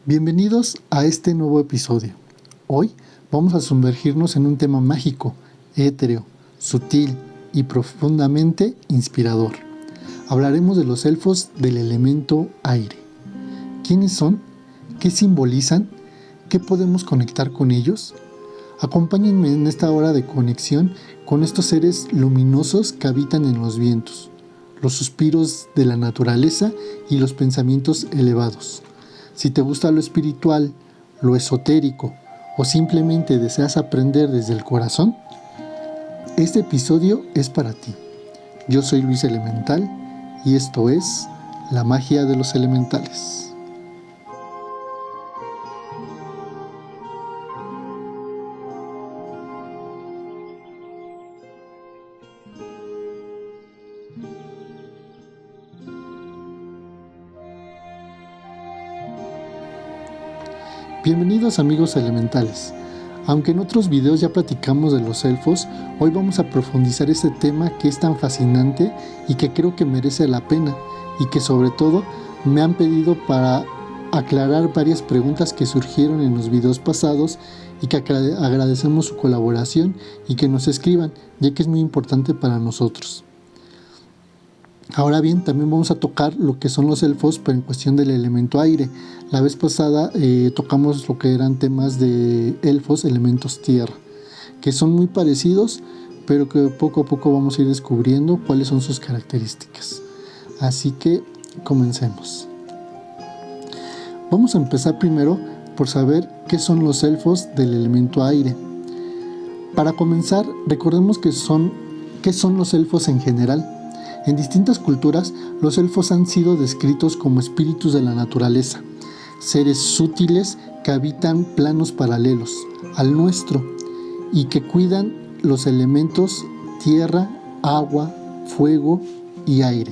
Bienvenidos a este nuevo episodio. Hoy vamos a sumergirnos en un tema mágico, etéreo, sutil y profundamente inspirador. Hablaremos de los elfos del elemento aire. ¿Quiénes son? ¿Qué simbolizan? ¿Qué podemos conectar con ellos? Acompáñenme en esta hora de conexión con estos seres luminosos que habitan en los vientos, los suspiros de la naturaleza y los pensamientos elevados. Si te gusta lo espiritual, lo esotérico o simplemente deseas aprender desde el corazón, este episodio es para ti. Yo soy Luis Elemental y esto es La Magia de los Elementales. Bienvenidos amigos elementales. Aunque en otros videos ya platicamos de los elfos, hoy vamos a profundizar este tema que es tan fascinante y que creo que merece la pena y que sobre todo me han pedido para aclarar varias preguntas que surgieron en los videos pasados y que agradecemos su colaboración y que nos escriban, ya que es muy importante para nosotros. Ahora bien, también vamos a tocar lo que son los elfos, pero en cuestión del elemento aire. La vez pasada tocamos lo que eran temas de elfos, elementos tierra, que son muy parecidos, pero que poco a poco vamos a ir descubriendo cuáles son sus características. Así que comencemos. Vamos a empezar primero por saber qué son los elfos del elemento aire. Para comenzar, recordemos qué son los elfos en general. En distintas culturas, los elfos han sido descritos como espíritus de la naturaleza, seres sutiles que habitan planos paralelos al nuestro y que cuidan los elementos tierra, agua, fuego y aire.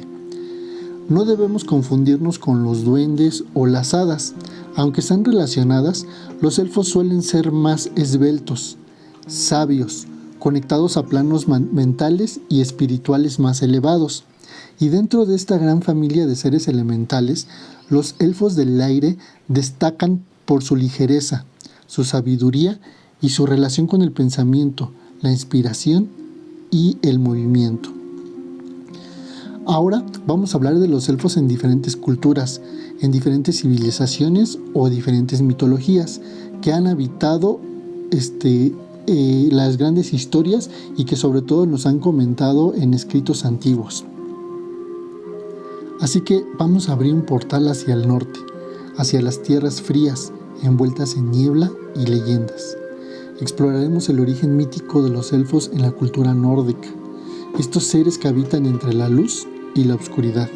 No debemos confundirnos con los duendes o las hadas. Aunque están relacionadas, los elfos suelen ser más esbeltos, sabios, conectados a planos mentales y espirituales más elevados. Y dentro de esta gran familia de seres elementales, los elfos del aire destacan por su ligereza, su sabiduría y su relación con el pensamiento, la inspiración y el movimiento. Ahora vamos a hablar de los elfos en diferentes culturas, en diferentes civilizaciones o diferentes mitologías que han habitado las grandes historias y que sobre todo nos han comentado en escritos antiguos. Así que vamos a abrir un portal hacia el norte, hacia las tierras frías, envueltas en niebla y leyendas. Exploraremos el origen mítico de los elfos en la cultura nórdica, estos seres que habitan entre la luz y la oscuridad,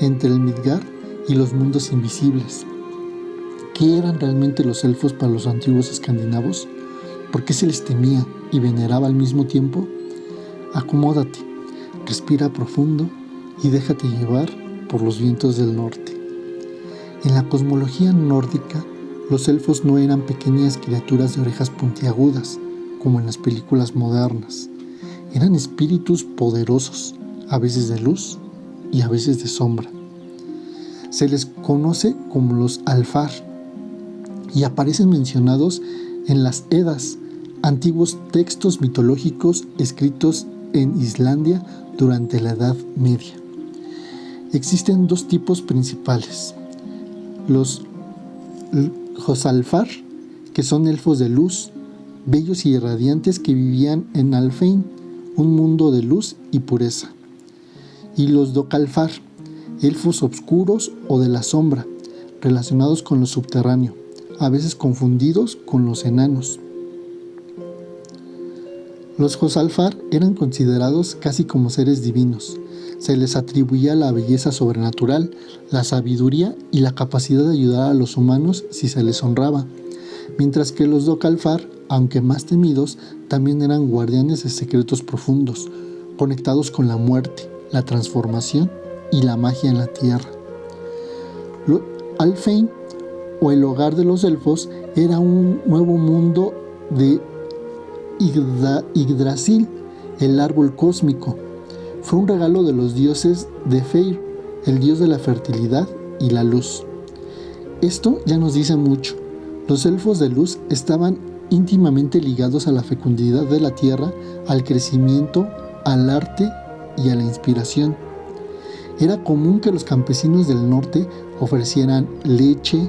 entre el Midgard y los mundos invisibles. ¿Qué eran realmente los elfos para los antiguos escandinavos? ¿Por qué se les temía y veneraba al mismo tiempo? Acomódate, respira profundo y déjate llevar por los vientos del norte. En la cosmología nórdica, los elfos no eran pequeñas criaturas de orejas puntiagudas, como en las películas modernas. Eran espíritus poderosos, a veces de luz y a veces de sombra. Se les conoce como los Alfar y aparecen mencionados en las Edas, antiguos textos mitológicos escritos en Islandia durante la Edad Media. Existen dos tipos principales: los Jossalfar, que son elfos de luz, bellos y radiantes que vivían en Alfheim, un mundo de luz y pureza, y los Dókalfar, elfos oscuros o de la sombra, relacionados con lo subterráneo, a veces confundidos con los enanos. Los Jossalfar eran considerados casi como seres divinos. Se les atribuía la belleza sobrenatural, la sabiduría y la capacidad de ayudar a los humanos si se les honraba, mientras que los Dókalfar, aunque más temidos, también eran guardianes de secretos profundos, conectados con la muerte, la transformación y la magia en la tierra. Alfheim, o el hogar de los elfos, era un nuevo mundo de Yggdrasil, el árbol cósmico. Fue un regalo de los dioses de Freyr, el dios de la fertilidad y la luz, Esto ya nos dice mucho. Los elfos de luz estaban íntimamente ligados a la fecundidad de la tierra, al crecimiento, al arte y a la inspiración. Era común que los campesinos del norte ofrecieran leche,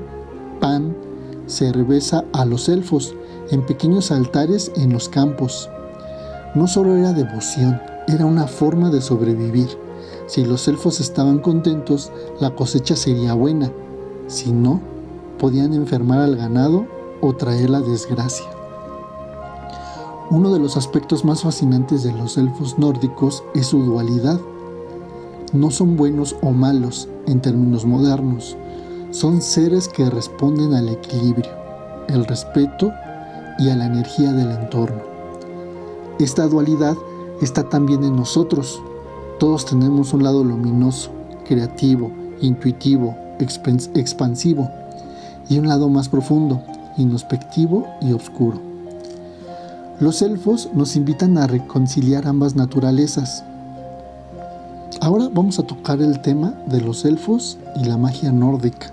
pan, cerveza a los elfos en pequeños altares en los campos. No solo era devoción, era una forma de sobrevivir. Si los elfos estaban contentos, la cosecha sería buena. Si no, podían enfermar al ganado o traer la desgracia. Uno de los aspectos más fascinantes de los elfos nórdicos es su dualidad. No son buenos o malos en términos modernos. Son seres que responden al equilibrio, el respeto y a la energía del entorno. Esta dualidad está también en nosotros. Todos tenemos un lado luminoso, creativo, intuitivo, expansivo, y un lado más profundo, introspectivo y oscuro. Los elfos nos invitan a reconciliar ambas naturalezas. Ahora vamos a tocar el tema de los elfos y la magia nórdica.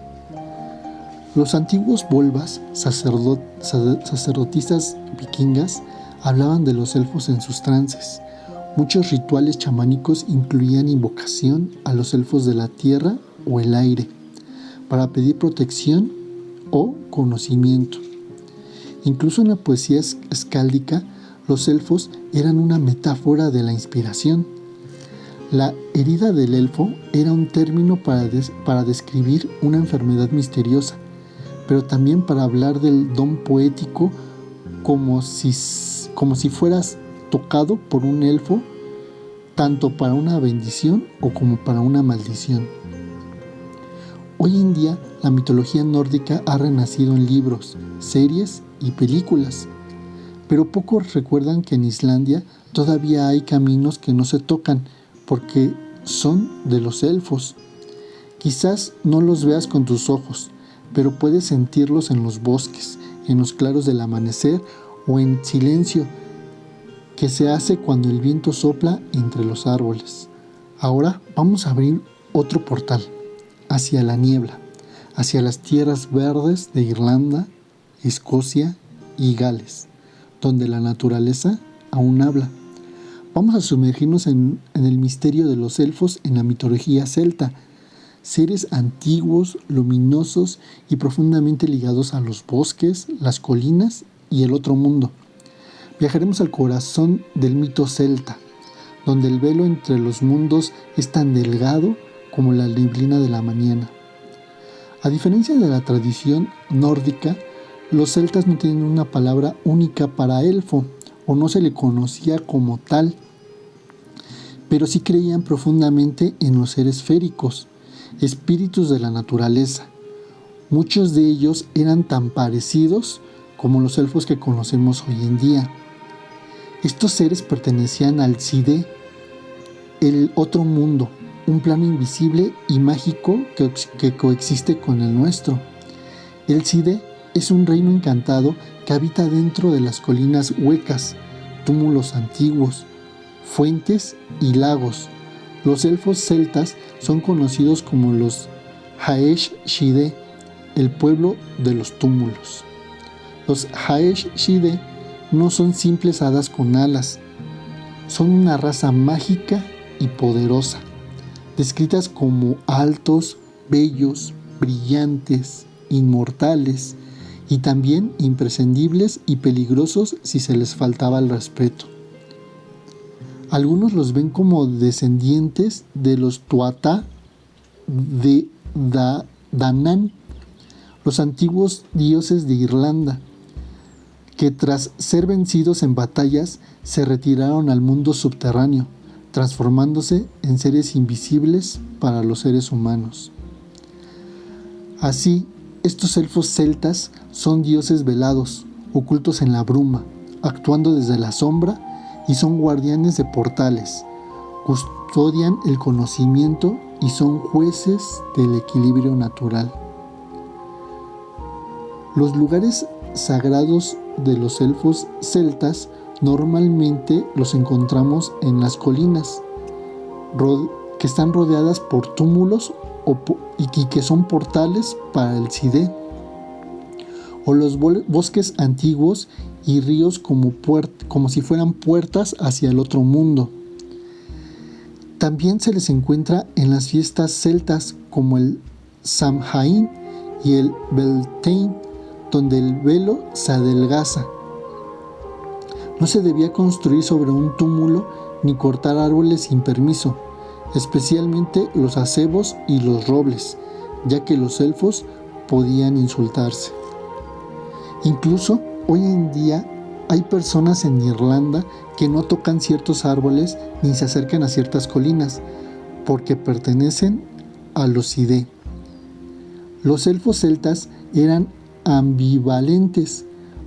Los antiguos volvas, sacerdotisas vikingas, hablaban de los elfos en sus trances. Muchos rituales chamánicos incluían invocación a los elfos de la tierra o el aire para pedir protección o conocimiento. Incluso en la poesía escáldica, los elfos eran una metáfora de la inspiración. La herida del elfo era un término para describir una enfermedad misteriosa, pero también para hablar del don poético como si fueras tocado por un elfo, tanto para una bendición o como para una maldición. Hoy en día, la mitología nórdica ha renacido en libros, series y películas, pero pocos recuerdan que en Islandia todavía hay caminos que no se tocan porque son de los elfos. Quizás no los veas con tus ojos, pero puedes sentirlos en los bosques, en los claros del amanecer o en silencio que se hace cuando el viento sopla entre los árboles. Ahora vamos a abrir otro portal, hacia la niebla, hacia las tierras verdes de Irlanda, Escocia y Gales, donde la naturaleza aún habla. Vamos a sumergirnos en el misterio de los elfos en la mitología celta, seres antiguos, luminosos y profundamente ligados a los bosques, las colinas y el otro mundo. Viajaremos al corazón del mito celta, donde el velo entre los mundos es tan delgado como la neblina de la mañana. A diferencia de la tradición nórdica, los celtas no tienen una palabra única para elfo, o no se le conocía como tal, pero sí creían profundamente en los seres féricos, espíritus de la naturaleza. Muchos de ellos eran tan parecidos como los elfos que conocemos hoy en día. Estos seres pertenecían al Sidhe, el otro mundo, un plano invisible y mágico que coexiste con el nuestro. El Sidhe es un reino encantado que habita dentro de las colinas huecas, túmulos antiguos, fuentes y lagos. Los elfos celtas son conocidos como los Haesh-Sidhe, el pueblo de los túmulos. Los Haesh-Sidhe no son simples hadas con alas, son una raza mágica y poderosa, descritas como altos, bellos, brillantes, inmortales y también imprescindibles y peligrosos si se les faltaba el respeto. Algunos los ven como descendientes de los Tuatha de Danann, los antiguos dioses de Irlanda, que tras ser vencidos en batallas se retiraron al mundo subterráneo, transformándose en seres invisibles para los seres humanos. Así, estos elfos celtas son dioses velados, ocultos en la bruma, actuando desde la sombra, y son guardianes de portales, custodian el conocimiento y son jueces del equilibrio natural. Los lugares sagrados de los elfos celtas normalmente los encontramos en las colinas, que están rodeadas por túmulos y que son portales para el Sidhe, o los bosques antiguos y ríos como si fueran puertas hacia el otro mundo. También se les encuentra en las fiestas celtas como el Samhain y el Beltane, donde el velo se adelgaza. No se debía construir sobre un túmulo ni cortar árboles sin permiso, especialmente los acebos y los robles, ya que los elfos podían insultarse. Incluso hoy en día hay personas en Irlanda que no tocan ciertos árboles ni se acercan a ciertas colinas, porque pertenecen a los Sidhe. Los elfos celtas eran ambivalentes,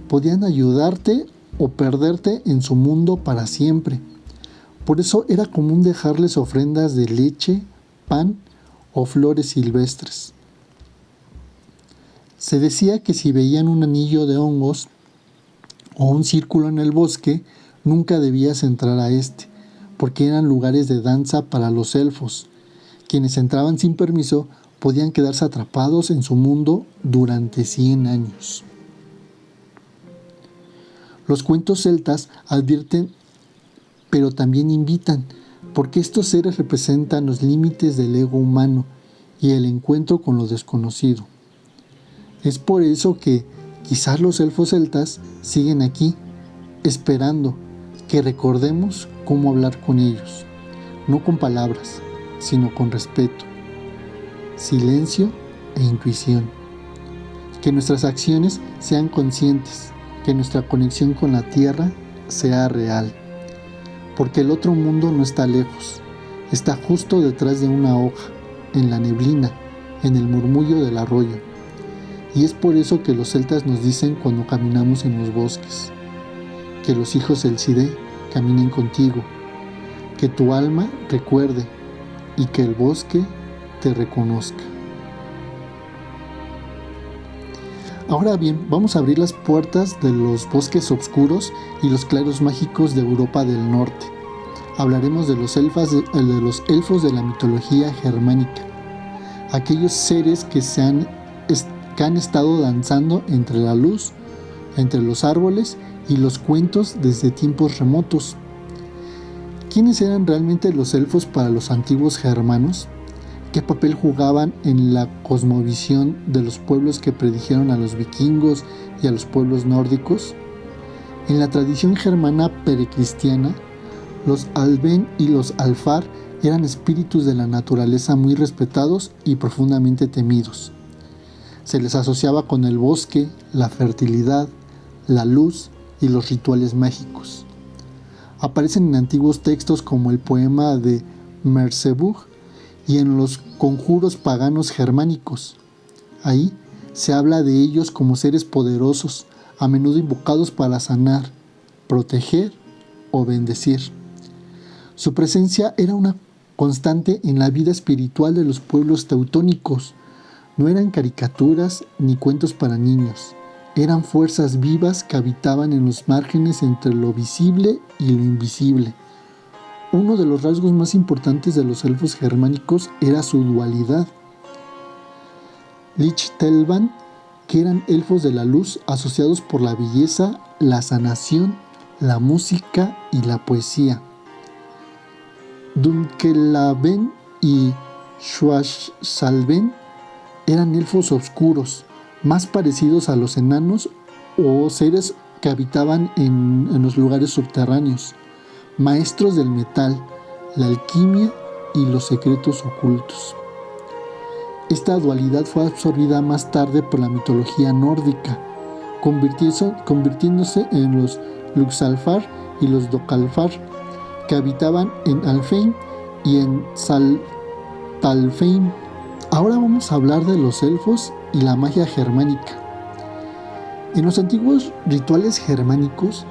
podían ayudarte o perderte en su mundo para siempre. Por eso era común dejarles ofrendas de leche, pan o flores silvestres. Se decía que si veían un anillo de hongos o un círculo en el bosque, nunca debías entrar a este, porque eran lugares de danza para los elfos. Quienes entraban sin permiso podían quedarse atrapados en su mundo durante 100 años. Los cuentos celtas advierten, pero también invitan, porque estos seres representan los límites del ego humano y el encuentro con lo desconocido. Es por eso que quizás los elfos celtas siguen aquí, esperando que recordemos cómo hablar con ellos, no con palabras, sino con respeto, silencio e intuición. Que nuestras acciones sean conscientes, que nuestra conexión con la tierra sea real, porque el otro mundo no está lejos, está justo detrás de una hoja, en la neblina, en el murmullo del arroyo. Y es por eso que los celtas nos dicen cuando caminamos en los bosques, que los hijos del Sidhe caminen contigo, que tu alma recuerde y que el bosque te reconozca. Ahora bien, vamos a abrir las puertas de los bosques oscuros y los claros mágicos de Europa del Norte. Hablaremos de los elfos de la mitología germánica, aquellos seres que han estado danzando entre la luz, entre los árboles y los cuentos desde tiempos remotos. ¿Quiénes eran realmente los elfos para los antiguos germanos? ¿Qué papel jugaban en la cosmovisión de los pueblos que predijeron a los vikingos y a los pueblos nórdicos? En la tradición germana precristiana, los Alben y los Alfar eran espíritus de la naturaleza muy respetados y profundamente temidos. Se les asociaba con el bosque, la fertilidad, la luz y los rituales mágicos. Aparecen en antiguos textos como el poema de Merseburg y en los conjuros paganos germánicos. Ahí se habla de ellos como seres poderosos, a menudo invocados para sanar, proteger o bendecir. Su presencia era una constante en la vida espiritual de los pueblos teutónicos. No eran caricaturas ni cuentos para niños. Eran fuerzas vivas que habitaban en los márgenes entre lo visible y lo invisible. Uno de los rasgos más importantes de los elfos germánicos era su dualidad. Lichtelban, que eran elfos de la luz asociados por la belleza, la sanación, la música y la poesía. Dunkelaben y Schwarzalben eran elfos oscuros, más parecidos a los enanos o seres que habitaban en los lugares subterráneos, maestros del metal, la alquimia y los secretos ocultos. Esta dualidad fue absorbida más tarde por la mitología nórdica, convirtiéndose en los Luxalfar y los Dokalfar, que habitaban en Alfheim y en Svartalfheim. Ahora vamos a hablar de los elfos y la magia germánica. En los antiguos rituales germánicos,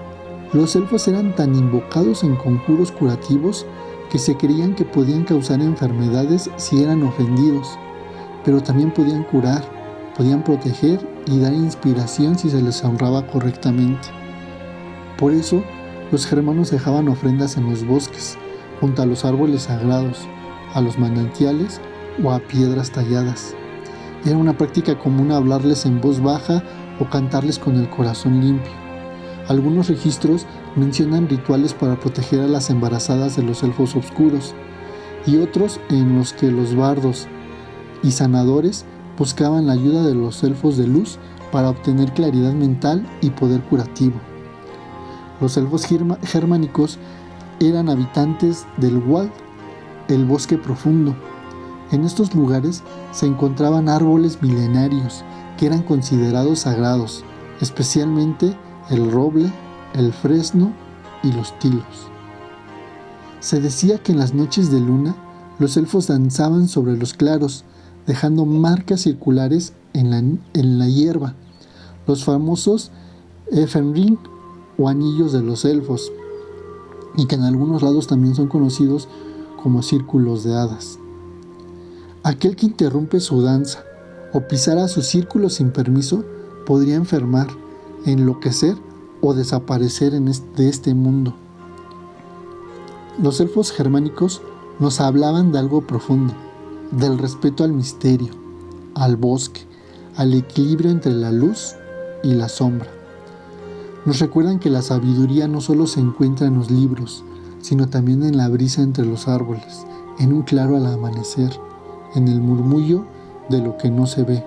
los elfos eran tan invocados en conjuros curativos que se creían que podían causar enfermedades si eran ofendidos, pero también podían curar, podían proteger y dar inspiración si se les honraba correctamente. Por eso, los germanos dejaban ofrendas en los bosques, junto a los árboles sagrados, a los manantiales o a piedras talladas. Era una práctica común hablarles en voz baja o cantarles con el corazón limpio. Algunos registros mencionan rituales para proteger a las embarazadas de los elfos oscuros, y otros en los que los bardos y sanadores buscaban la ayuda de los elfos de luz para obtener claridad mental y poder curativo. Los elfos germánicos eran habitantes del Wald, el bosque profundo. En estos lugares se encontraban árboles milenarios que eran considerados sagrados, especialmente el roble, el fresno y los tilos. Se decía que en las noches de luna los elfos danzaban sobre los claros, dejando marcas circulares en la hierba, los famosos Efenring o anillos de los elfos, y que en algunos lados también son conocidos como círculos de hadas. Aquel que interrumpe su danza o pisara su círculo sin permiso podría enfermar, enloquecer o desaparecer de este mundo. Los elfos germánicos nos hablaban de algo profundo, del respeto al misterio, al bosque, al equilibrio entre la luz y la sombra. Nos recuerdan que la sabiduría no solo se encuentra en los libros, sino también en la brisa entre los árboles, en un claro al amanecer, en el murmullo de lo que no se ve.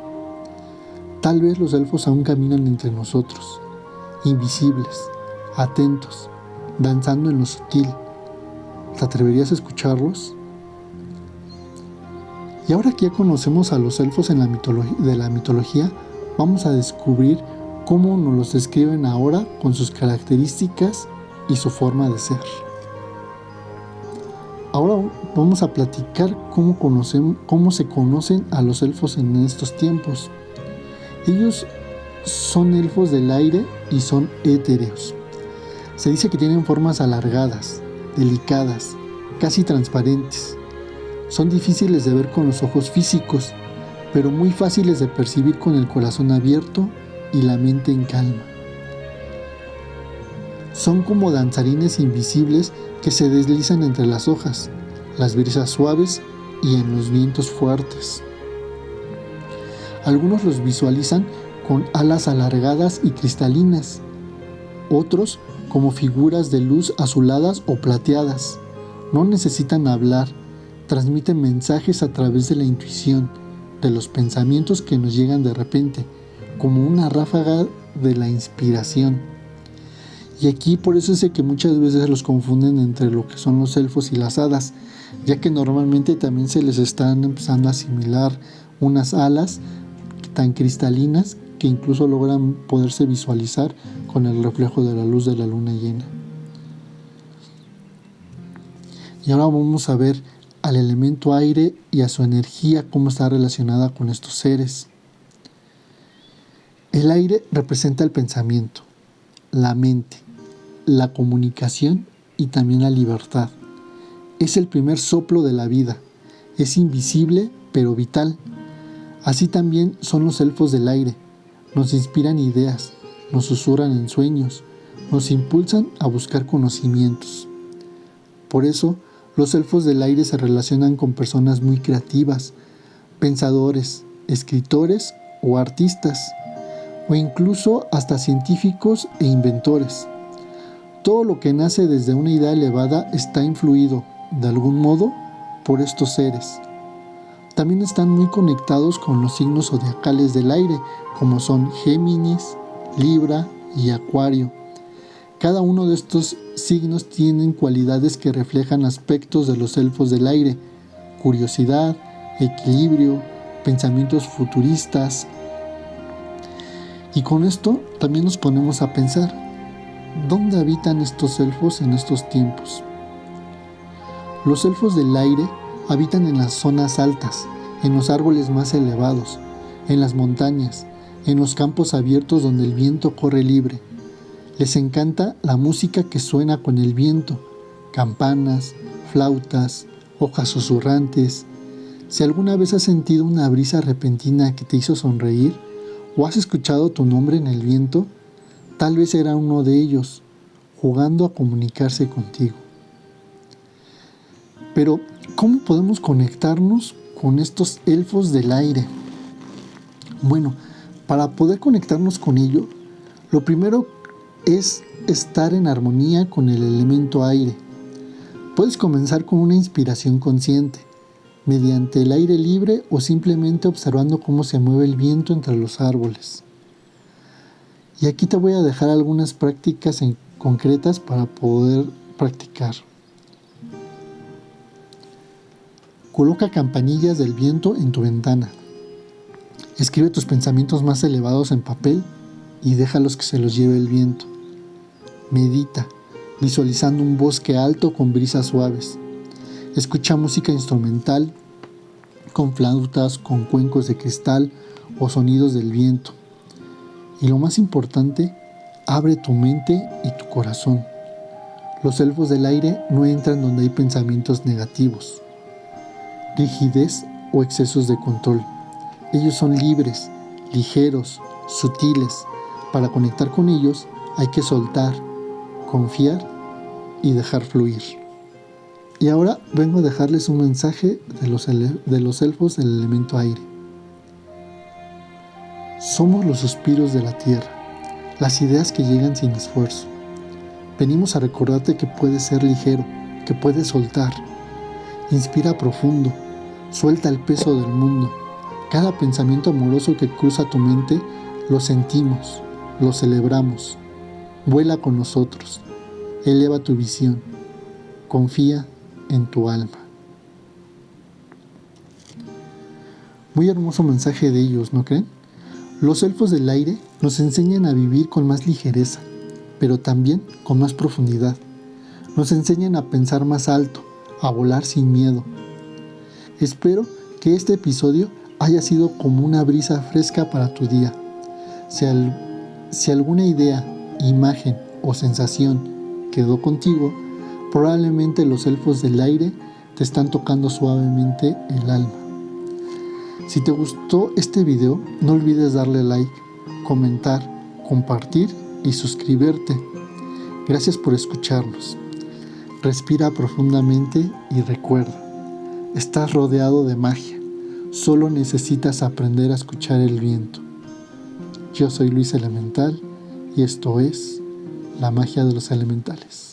Tal vez los elfos aún caminan entre nosotros, invisibles, atentos, danzando en lo sutil. ¿Te atreverías a escucharlos? Y ahora que ya conocemos a los elfos de la mitología, vamos a descubrir cómo nos los describen ahora con sus características y su forma de ser. Ahora vamos a platicar cómo se conocen a los elfos en estos tiempos. Ellos son elfos del aire y son etéreos. Se dice que tienen formas alargadas, delicadas, casi transparentes. Son difíciles de ver con los ojos físicos, pero muy fáciles de percibir con el corazón abierto y la mente en calma. Son como danzarines invisibles que se deslizan entre las hojas, las brisas suaves y en los vientos fuertes. Algunos los visualizan con alas alargadas y cristalinas, otros como figuras de luz azuladas o plateadas. No necesitan hablar, transmiten mensajes a través de la intuición, de los pensamientos que nos llegan de repente, como una ráfaga de la inspiración. Y aquí por eso es que muchas veces los confunden entre lo que son los elfos y las hadas, ya que normalmente también se les están empezando a asimilar unas alas tan cristalinas que incluso logran poderse visualizar con el reflejo de la luz de la luna llena. Y ahora vamos a ver al elemento aire y a su energía, cómo está relacionada con estos seres. El aire representa el pensamiento, la mente, la comunicación y también la libertad. Es el primer soplo de la vida, es invisible pero vital. Así también son los elfos del aire, nos inspiran ideas, nos susurran en sueños, nos impulsan a buscar conocimientos. Por eso, los elfos del aire se relacionan con personas muy creativas, pensadores, escritores o artistas, o incluso hasta científicos e inventores. Todo lo que nace desde una idea elevada está influido, de algún modo, por estos seres. También están muy conectados con los signos zodiacales del aire, como son Géminis, Libra y Acuario. Cada uno de estos signos tienen cualidades que reflejan aspectos de los elfos del aire: curiosidad, equilibrio, pensamientos futuristas. Y con esto también nos ponemos a pensar, ¿dónde habitan estos elfos en estos tiempos? Los elfos del aire habitan en las zonas altas, en los árboles más elevados, en las montañas, en los campos abiertos donde el viento corre libre. Les encanta la música que suena con el viento, campanas, flautas, hojas susurrantes. Si alguna vez has sentido una brisa repentina que te hizo sonreír, o has escuchado tu nombre en el viento, tal vez era uno de ellos, jugando a comunicarse contigo. Pero, ¿cómo podemos conectarnos con estos elfos del aire? Bueno, para poder conectarnos con ello, lo primero es estar en armonía con el elemento aire. Puedes comenzar con una inspiración consciente, mediante el aire libre o simplemente observando cómo se mueve el viento entre los árboles. Y aquí te voy a dejar algunas prácticas concretas para poder practicar. Coloca campanillas del viento en tu ventana. Escribe tus pensamientos más elevados en papel y déjalos que se los lleve el viento. Medita, visualizando un bosque alto con brisas suaves. Escucha música instrumental, con flautas, con cuencos de cristal o sonidos del viento. Y lo más importante, abre tu mente y tu corazón. Los elfos del aire no entran donde hay pensamientos negativos, rigidez o excesos de control. Ellos son libres, ligeros, sutiles. Para conectar con ellos hay que soltar, confiar y dejar fluir. Y ahora vengo a dejarles un mensaje de los elfos del elemento aire. Somos los suspiros de la tierra, las ideas que llegan sin esfuerzo. Venimos a recordarte que puedes ser ligero, que puedes soltar. Inspira profundo, suelta el peso del mundo. Cada pensamiento amoroso que cruza tu mente, lo sentimos, lo celebramos. Vuela con nosotros, eleva tu visión, confía en tu alma. Muy hermoso mensaje de ellos, ¿no creen? Los elfos del aire nos enseñan a vivir con más ligereza, pero también con más profundidad. Nos enseñan a pensar más alto, a volar sin miedo. Espero que este episodio haya sido como una brisa fresca para tu día. Si alguna idea, imagen o sensación quedó contigo, probablemente los elfos del aire te están tocando suavemente el alma. Si te gustó este video, no olvides darle like, comentar, compartir y suscribirte. Gracias por escucharnos. Respira profundamente y recuerda, estás rodeado de magia. Solo necesitas aprender a escuchar el viento. Yo soy Luis Elemental y esto es La Magia de los Elementales.